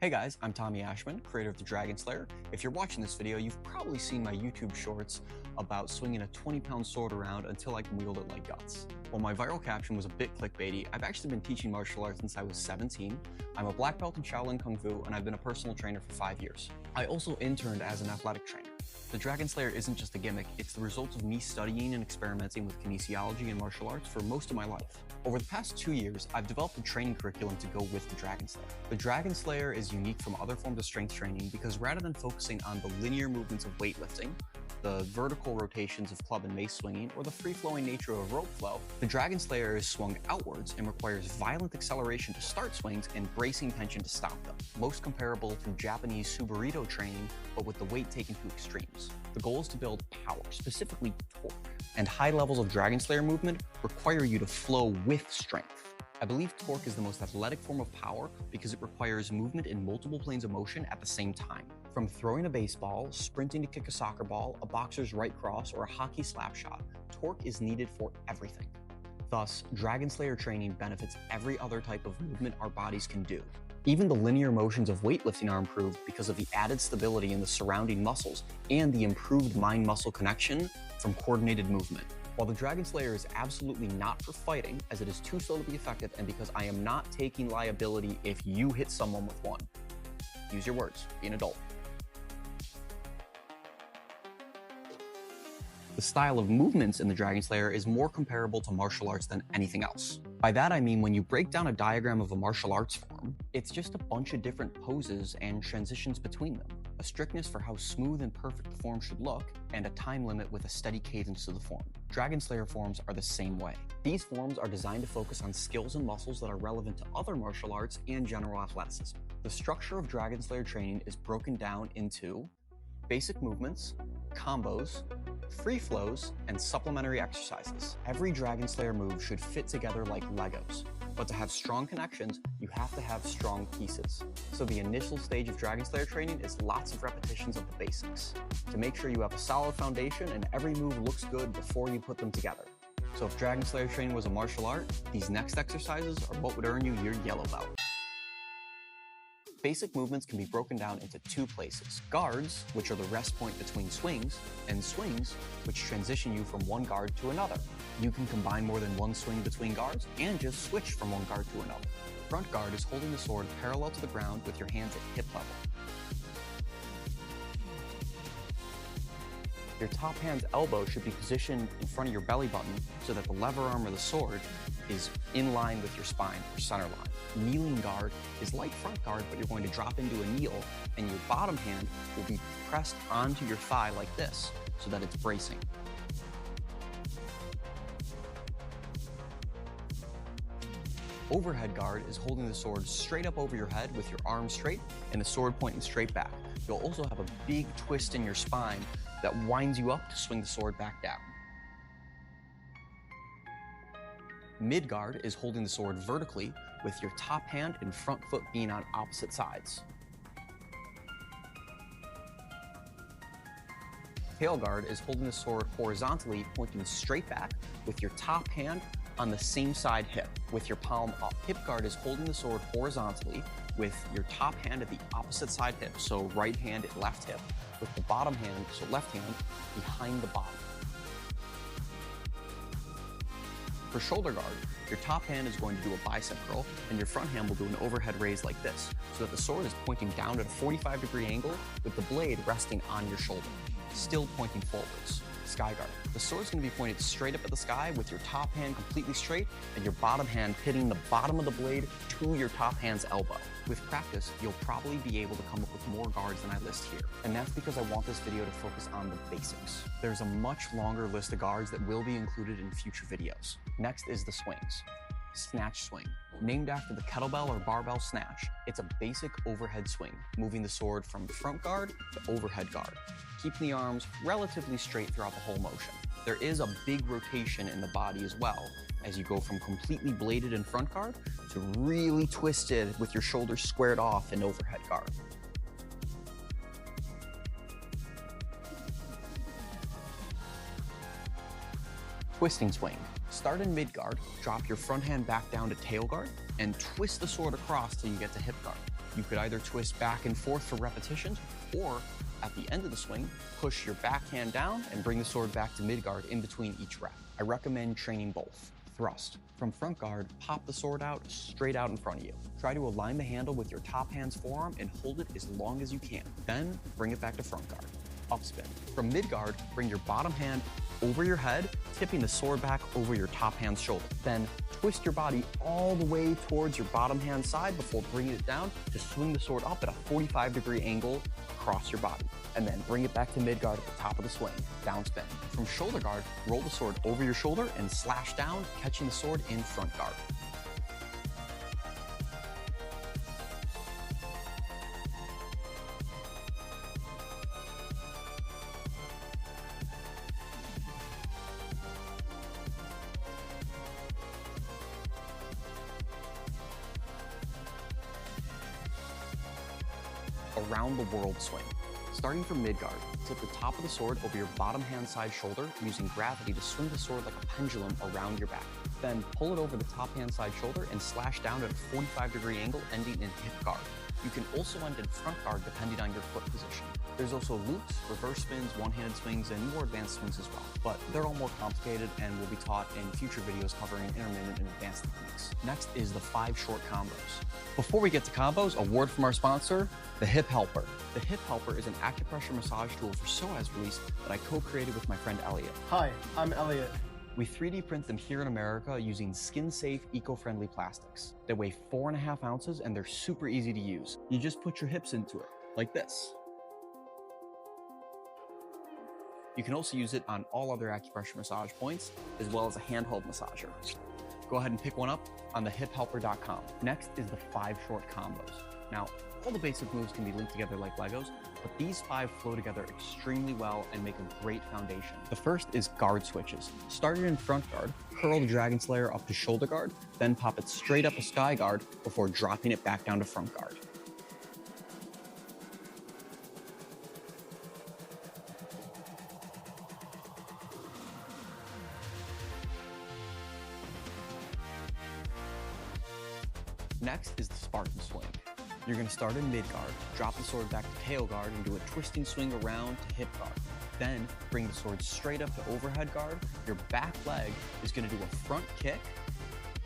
Hey guys, I'm Tommy Ashman, creator of the Dragonslayer. If you're watching this video, you've probably seen my YouTube shorts about swinging a 20-pound sword around until I can wield it like guts. While my viral caption was a bit clickbaity, I've actually been teaching martial arts since I was 17. I'm a black belt in Shaolin Kung Fu, and I've been a personal trainer for 5 years. I also interned as an athletic trainer. The Dragonslayer isn't just a gimmick, it's the result of me studying and experimenting with kinesiology and martial arts for most of my life. Over the past 2 years, I've developed a training curriculum to go with the Dragonslayer. The Dragonslayer is unique from other forms of strength training because rather than focusing on the linear movements of weightlifting, the vertical rotations of club and mace swinging, or the free-flowing nature of rope flow, the Dragonslayer is swung outwards and requires violent acceleration to start swings and bracing tension to stop them, most comparable to Japanese Suburito training, but with the weight taken to extremes. The goal is to build power, specifically torque, and high levels of Dragonslayer movement require you to flow with strength. I believe torque is the most athletic form of power because it requires movement in multiple planes of motion at the same time. From throwing a baseball, sprinting to kick a soccer ball, a boxer's right cross, or a hockey slap shot, torque is needed for everything. Thus, Dragonslayer training benefits every other type of movement our bodies can do. Even the linear motions of weightlifting are improved because of the added stability in the surrounding muscles and the improved mind-muscle connection from coordinated movement. While the Dragonslayer is absolutely not for fighting, as it is too slow to be effective, and because I am not taking liability if you hit someone with one. Use your words, be an adult. The style of movements in the Dragonslayer is more comparable to martial arts than anything else. By that I mean when you break down a diagram of a martial arts form, it's just a bunch of different poses and transitions between them, a strictness for how smooth and perfect the form should look, and a time limit with a steady cadence to the form. Dragonslayer forms are the same way. These forms are designed to focus on skills and muscles that are relevant to other martial arts and general athleticism. The structure of Dragonslayer training is broken down into basic movements, combos, free flows, and supplementary exercises. Every Dragonslayer move should fit together like Legos, but to have strong connections, you have to have strong pieces. So the initial stage of Dragonslayer training is lots of repetitions of the basics, to make sure you have a solid foundation and every move looks good before you put them together. So if Dragonslayer training was a martial art, these next exercises are what would earn you your yellow belt. Basic movements can be broken down into two places: guards, which are the rest point between swings, and swings, which transition you from one guard to another. You can combine more than one swing between guards and just switch from one guard to another. Front guard is holding the sword parallel to the ground with your hands at hip level. Your top hand's elbow should be positioned in front of your belly button so that the lever arm of the sword is in line with your spine or center line. Kneeling guard is like front guard, but you're going to drop into a kneel, and your bottom hand will be pressed onto your thigh like this so that it's bracing. Overhead guard is holding the sword straight up over your head with your arms straight and the sword pointing straight back. You'll also have a big twist in your spine that winds you up to swing the sword back down. Mid guard is holding the sword vertically with your top hand and front foot being on opposite sides. Tail guard is holding the sword horizontally, pointing straight back with your top hand on the same side hip with your palm up. Hip guard is holding the sword horizontally with your top hand at the opposite side hip, so right hand at left hip, with the bottom hand, so left hand, behind the body. For shoulder guard, your top hand is going to do a bicep curl, and your front hand will do an overhead raise like this, so that the sword is pointing down at a 45-degree angle with the blade resting on your shoulder, still pointing forwards. Sky guard. The sword is going to be pointed straight up at the sky with your top hand completely straight and your bottom hand hitting the bottom of the blade to your top hand's elbow. With practice, you'll probably be able to come up with more guards than I list here. And that's because I want this video to focus on the basics. There's a much longer list of guards that will be included in future videos. Next is the swings. Snatch swing. Named after the kettlebell or barbell snatch, it's a basic overhead swing, moving the sword from front guard to overhead guard, keeping the arms relatively straight throughout the whole motion. There is a big rotation in the body as well, as you go from completely bladed in front guard to really twisted with your shoulders squared off in overhead guard. Twisting swing. Start in mid guard, drop your front hand back down to tail guard, and twist the sword across till you get to hip guard. You could either twist back and forth for repetitions, or at the end of the swing, push your backhand down and bring the sword back to mid-guard in between each rep. I recommend training both. Thrust. From front guard, pop the sword out straight out in front of you. Try to align the handle with your top hand's forearm and hold it as long as you can. Then bring it back to front guard. Upspin. From mid guard, bring your bottom hand over your head, tipping the sword back over your top hand's shoulder. Then twist your body all the way towards your bottom hand side before bringing it down to swing the sword up at a 45-degree angle across your body. And then bring it back to mid guard at the top of the swing, down spin. From shoulder guard, roll the sword over your shoulder and slash down, catching the sword in front guard. Around the world swing. Starting from mid-guard, tip the top of the sword over your bottom hand side shoulder, using gravity to swing the sword like a pendulum around your back. Then pull it over the top hand side shoulder and slash down at a 45-degree angle, ending in hip guard. You can also end in front guard depending on your foot position. There's also loops, reverse spins, one-handed swings, and more advanced swings as well. But they're all more complicated and will be taught in future videos covering intermittent and advanced techniques. Next is the 5 short combos. Before we get to combos, a word from our sponsor, the Hip Helper. The Hip Helper is an acupressure massage tool for psoas release that I co-created with my friend Elliot. Hi, I'm Elliot. We 3D print them here in America using skin-safe, eco-friendly plastics. They weigh 4.5 ounces and they're super easy to use. You just put your hips into it, like this. You can also use it on all other acupressure massage points, as well as a handheld massager. Go ahead and pick one up on thehiphelper.com. Next is the 5 short combos. Now, all the basic moves can be linked together like Legos, but these 5 flow together extremely well and make a great foundation. The first is guard switches. Starting in front guard, curl the Dragonslayer up to shoulder guard, then pop it straight up a sky guard before dropping it back down to front guard. Next is the Spartan swing. You're going to start in mid guard, drop the sword back to tail guard, and do a twisting swing around to hip guard. Then bring the sword straight up to overhead guard. Your back leg is going to do a front kick,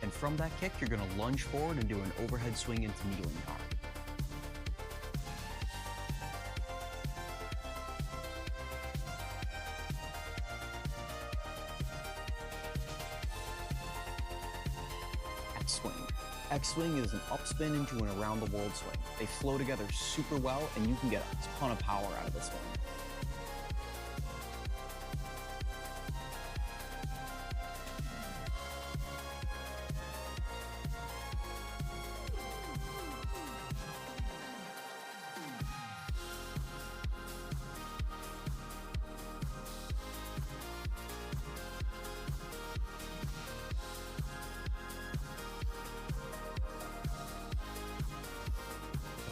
and from that kick, you're going to lunge forward and do an overhead swing into kneeling guard. X-swing. X-swing is an upspin into an around-the-world swing. They flow together super well, and you can get a ton of power out of this swing.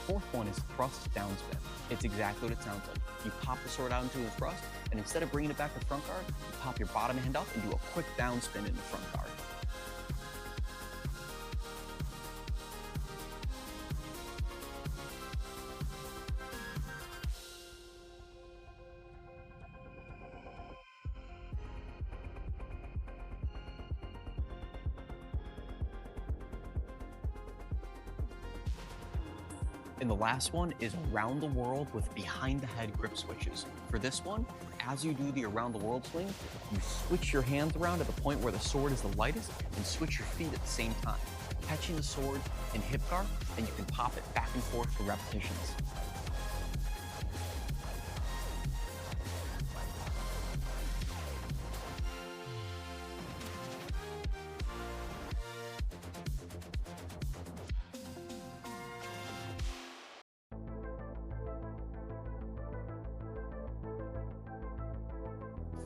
The fourth one is thrust downspin. It's exactly what it sounds like. You pop the sword out into a thrust, and instead of bringing it back to front guard, you pop your bottom hand up and do a quick downspin into front guard. And the last one is around the world with behind the head grip switches. For this one, as you do the around the world swing, you switch your hands around at the point where the sword is the lightest and switch your feet at the same time, catching the sword in hip guard, and you can pop it back and forth for repetitions.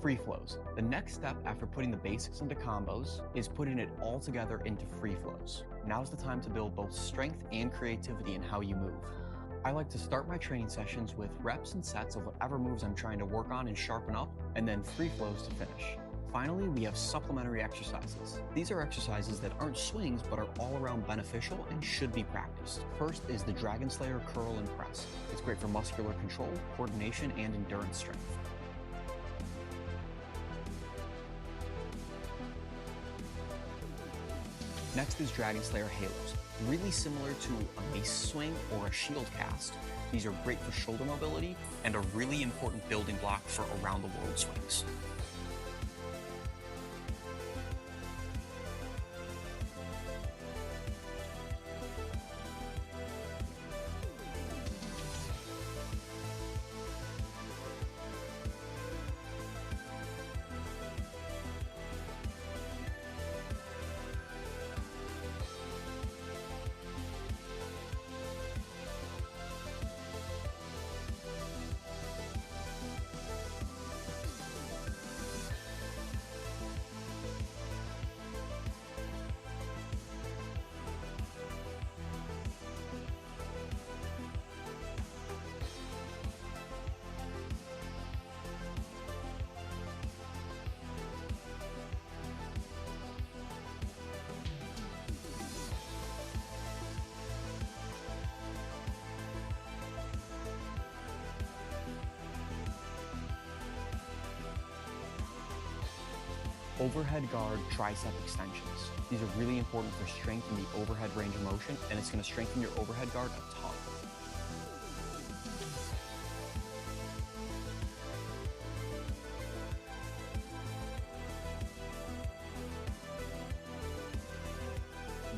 Free flows. The next step after putting the basics into combos is putting it all together into free flows. Now's the time to build both strength and creativity in how you move. I like to start my training sessions with reps and sets of whatever moves I'm trying to work on and sharpen up, and then free flows to finish. Finally, we have supplementary exercises. These are exercises that aren't swings, but are all around beneficial and should be practiced. First is the Dragonslayer curl and press. It's great for muscular control, coordination, and endurance strength. Next is Dragonslayer halos. Really similar to a mace swing or a shield cast. These are great for shoulder mobility and a really important building block for around the world swings. Overhead guard tricep extensions. These are really important for strength in the overhead range of motion, and it's going to strengthen your overhead guard a ton.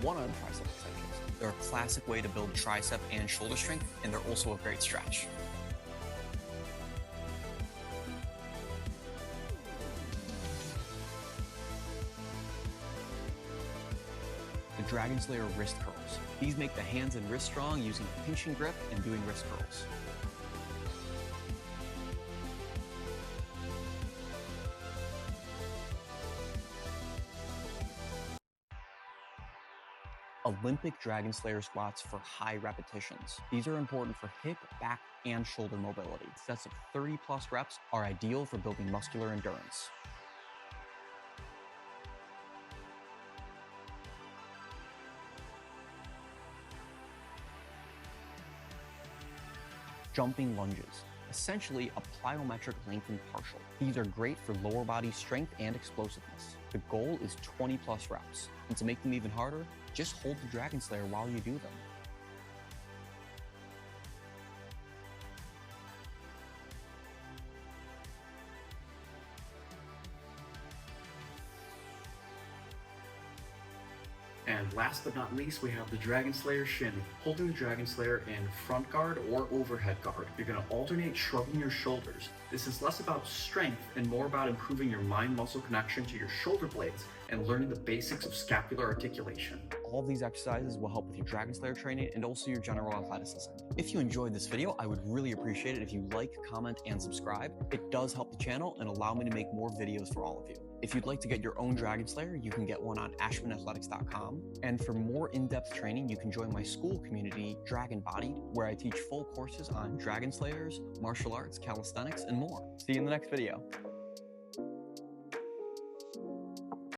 One-arm tricep extensions. They're a classic way to build tricep and shoulder strength, and they're also a great stretch. The Dragonslayer wrist curls. These make the hands and wrists strong using a pinching grip and doing wrist curls. Olympic Dragonslayer squats for high repetitions. These are important for hip, back, and shoulder mobility. Sets of 30+ reps are ideal for building muscular endurance. Jumping lunges. Essentially a plyometric lengthened partial. These are great for lower body strength and explosiveness. The goal is 20+ reps. And to make them even harder, just hold the Dragonslayer while you do them. And last but not least, we have the Dragonslayer shin. Holding the Dragonslayer in front guard or overhead guard. You're going to alternate shrugging your shoulders. This is less about strength and more about improving your mind-muscle connection to your shoulder blades and learning the basics of scapular articulation. All of these exercises will help with your Dragonslayer training and also your general athleticism. If you enjoyed this video, I would really appreciate it if you like, comment, and subscribe. It does help the channel and allow me to make more videos for all of you. If you'd like to get your own Dragonslayer, you can get one on ashmanathletics.com. And for more in-depth training, you can join my school community, Dragon Bodied, where I teach full courses on Dragonslayers, martial arts, calisthenics, and more. See you in the next video.